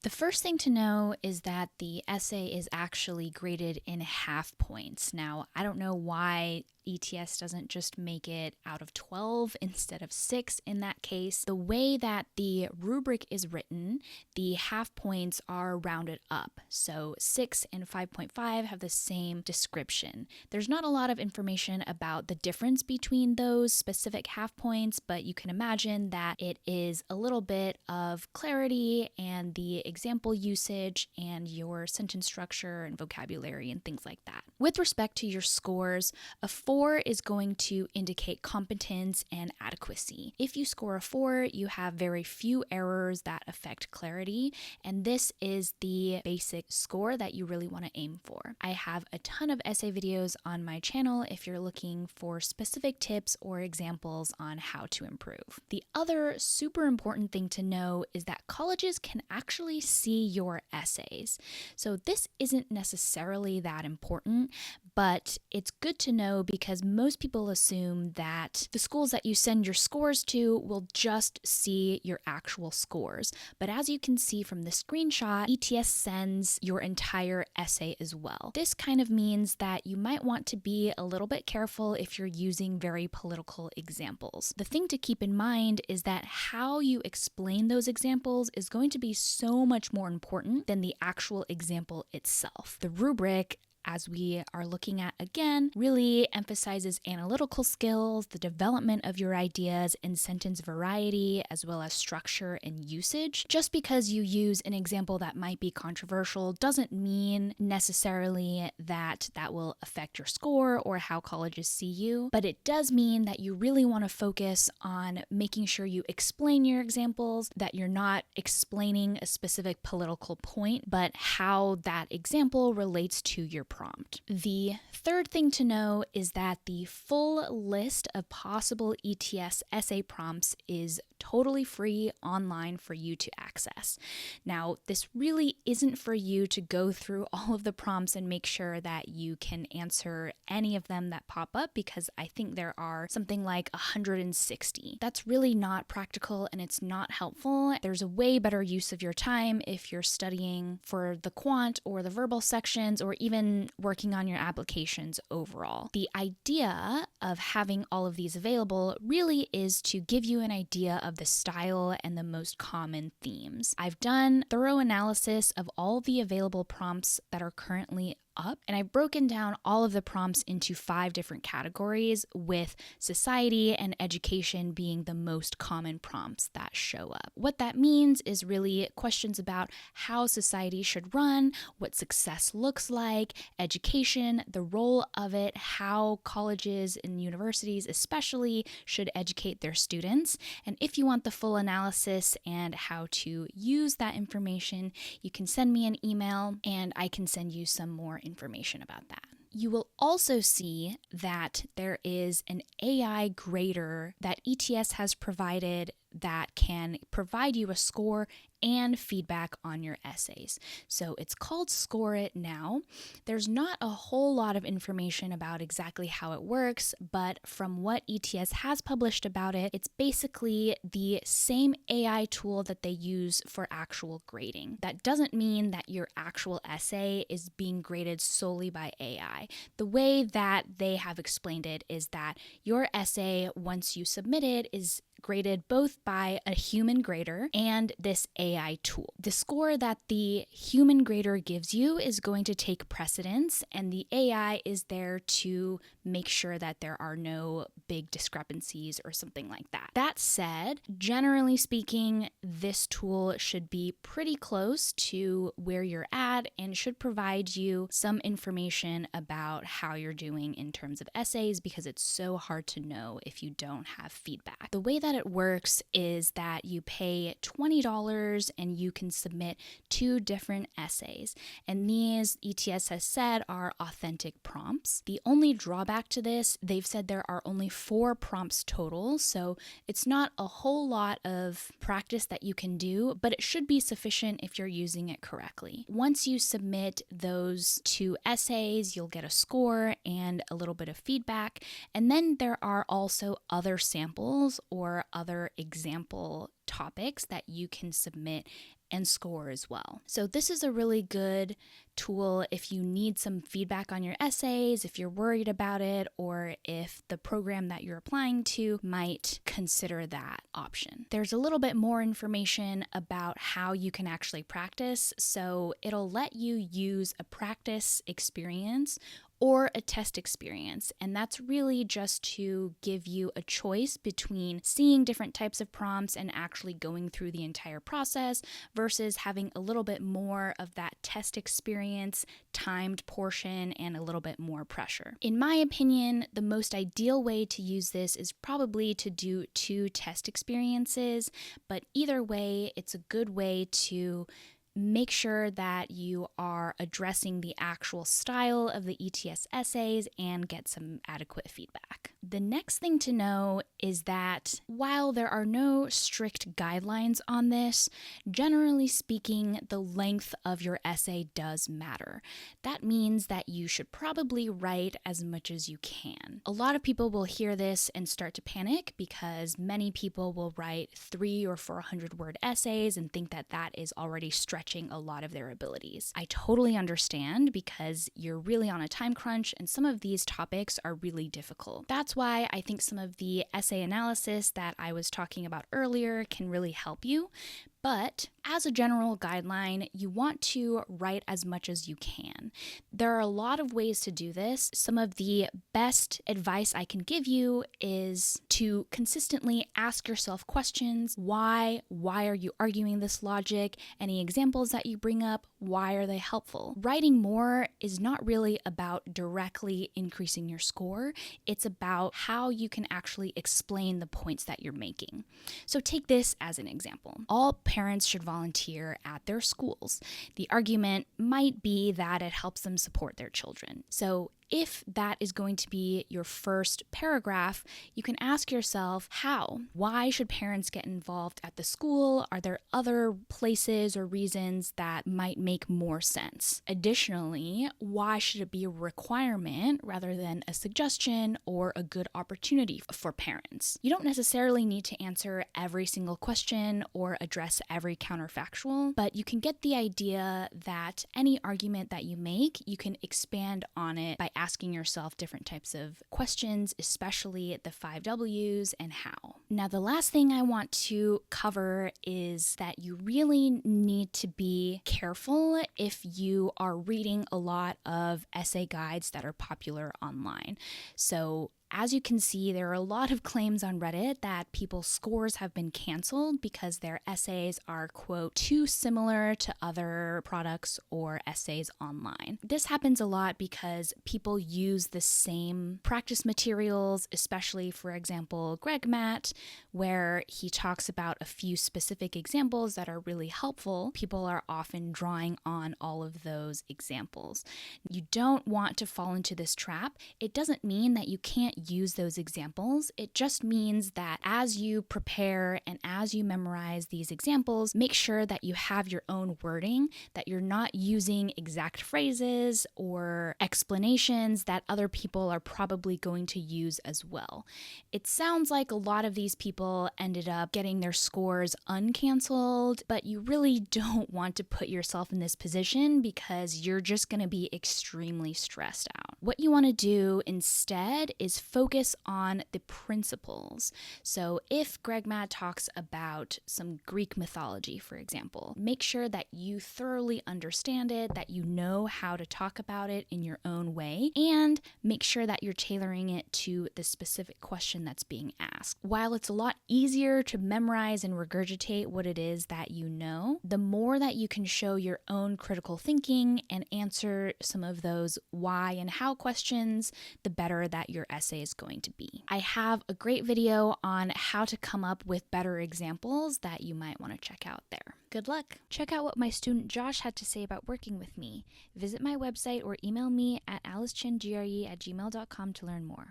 The first thing to know is that the essay is actually graded in half points. Now, I don't know why ETS doesn't just make it out of 12 instead of 6 in that case. The way that the rubric is written, the half points are rounded up. So 6 and 5.5 have the same description. There's not a lot of information about the difference between those specific half points, but you can imagine that it is a little bit of clarity and the example usage and your sentence structure and vocabulary and things like that. With respect to your scores, a 4 is going to indicate competence and adequacy. If you score a 4, you have very few errors that affect clarity, and this is the basic score that you really want to aim for. I have a ton of essay videos on my channel if you're looking for specific tips or examples on how to improve. The other super important thing to know is that colleges can actually see your essays. So this isn't necessarily that important, but it's good to know because most people assume that the schools that you send your scores to will just see your actual scores. But as you can see from the screenshot, ETS sends your entire essay as well. This kind of means that you might want to be a little bit careful if you're using very political examples. The thing to keep in mind is that how you explain those examples is going to be so much more important than the actual example itself. The rubric, as we are looking at again, really emphasizes analytical skills, the development of your ideas, and sentence variety, as well as structure and usage. Just because you use an example that might be controversial doesn't mean necessarily that that will affect your score or how colleges see you, but it does mean that you really want to focus on making sure you explain your examples, that you're not explaining a specific political point, but how that example relates to your prompt. The third thing to know is that the full list of possible ETS essay prompts is totally free online for you to access. Now, this really isn't for you to go through all of the prompts and make sure that you can answer any of them that pop up, because I think there are something like 160. That's really not practical and it's not helpful. There's a way better use of your time if you're studying for the quant or the verbal sections or even working on your applications overall. The idea of having all of these available really is to give you an idea of the style and the most common themes. I've done thorough analysis of all the available prompts that are currently up, and I've broken down all of the prompts into 5 different categories, with society and education being the most common prompts that show up. What that means is really questions about how society should run, what success looks like, education, the role of it, how colleges and universities especially should educate their students. And if you want the full analysis and how to use that information, you can send me an email and I can send you some more information about that. You will also see that there is an AI grader that ETS has provided that can provide you a score and feedback on your essays. So it's called Score It Now. There's not a whole lot of information about exactly how it works, but from what ETS has published about it, it's basically the same AI tool that they use for actual grading. That doesn't mean that your actual essay is being graded solely by AI. The way that they have explained it is that your essay, once you submit it, is graded both by a human grader and this AI tool. The score that the human grader gives you is going to take precedence, and the AI is there to make sure that there are no big discrepancies or something like that. That said, generally speaking, this tool should be pretty close to where you're at and should provide you some information about how you're doing in terms of essays, because it's so hard to know if you don't have feedback. The way that it works is that you pay $20 and you can submit 2 different essays. And these, ETS has said, are authentic prompts. The only drawback to this, they've said there are only 4 prompts total, so it's not a whole lot of practice that you can do, but it should be sufficient if you're using it correctly. Once you submit those 2 essays, you'll get a score and a little bit of feedback. And then there are also other samples or other example topics that you can submit and score as well. So this is a really good tool if you need some feedback on your essays, if you're worried about it, or if the program that you're applying to might consider that option. There's a little bit more information about how you can actually practice. So it'll let you use a practice experience or a test experience. And that's really just to give you a choice between seeing different types of prompts and actually going through the entire process versus having a little bit more of that test experience, timed portion, and a little bit more pressure. In my opinion, the most ideal way to use this is probably to do 2 test experiences, but either way, it's a good way to make sure that you are addressing the actual style of the ETS essays and get some adequate feedback. The next thing to know is that while there are no strict guidelines on this, generally speaking, the length of your essay does matter. That means that you should probably write as much as you can. A lot of people will hear this and start to panic because many people will write 300 or 400 word essays and think that that is already stretching a lot of their abilities. I totally understand because you're really on a time crunch and some of these topics are really difficult. That's why I think some of the essay analysis that I was talking about earlier can really help you. But as a general guideline, you want to write as much as you can. There are a lot of ways to do this. Some of the best advice I can give you is to consistently ask yourself questions. Why? Why are you arguing this logic? Any examples that you bring up? Why are they helpful? Writing more is not really about directly increasing your score. It's about how you can actually explain the points that you're making. So take this as an example. All parents should volunteer at their schools. The argument might be that it helps them support their children. So if that is going to be your first paragraph, you can ask yourself, how? Why should parents get involved at the school? Are there other places or reasons that might make more sense? Additionally, why should it be a requirement rather than a suggestion or a good opportunity for parents? You don't necessarily need to answer every single question or address every counterfactual, but you can get the idea that any argument that you make, you can expand on it by asking yourself different types of questions, especially the 5 W's and how. Now, the last thing I want to cover is that you really need to be careful if you are reading a lot of essay guides that are popular online. So as you can see, there are a lot of claims on Reddit that people's scores have been canceled because their essays are, quote, too similar to other products or essays online. This happens a lot because people use the same practice materials, especially, for example, GregMat, where he talks about a few specific examples that are really helpful. People are often drawing on all of those examples. You don't want to fall into this trap. It doesn't mean that you can't use those examples. It just means that as you prepare and as you memorize these examples, make sure that you have your own wording, that you're not using exact phrases or explanations that other people are probably going to use as well. It sounds like a lot of these people ended up getting their scores uncanceled, but you really don't want to put yourself in this position because you're just going to be extremely stressed out. What you want to do instead is focus on the principles. So if GregMat talks about some Greek mythology, for example, make sure that you thoroughly understand it, that you know how to talk about it in your own way, and make sure that you're tailoring it to the specific question that's being asked. While it's a lot easier to memorize and regurgitate what it is that you know, the more that you can show your own critical thinking and answer some of those why and how questions, the better that your essay is going to be. I have a great video on how to come up with better examples that you might want to check out there. Good luck! Check out what my student Josh had to say about working with me. Visit my website or email me at alicechengre@gmail.com to learn more.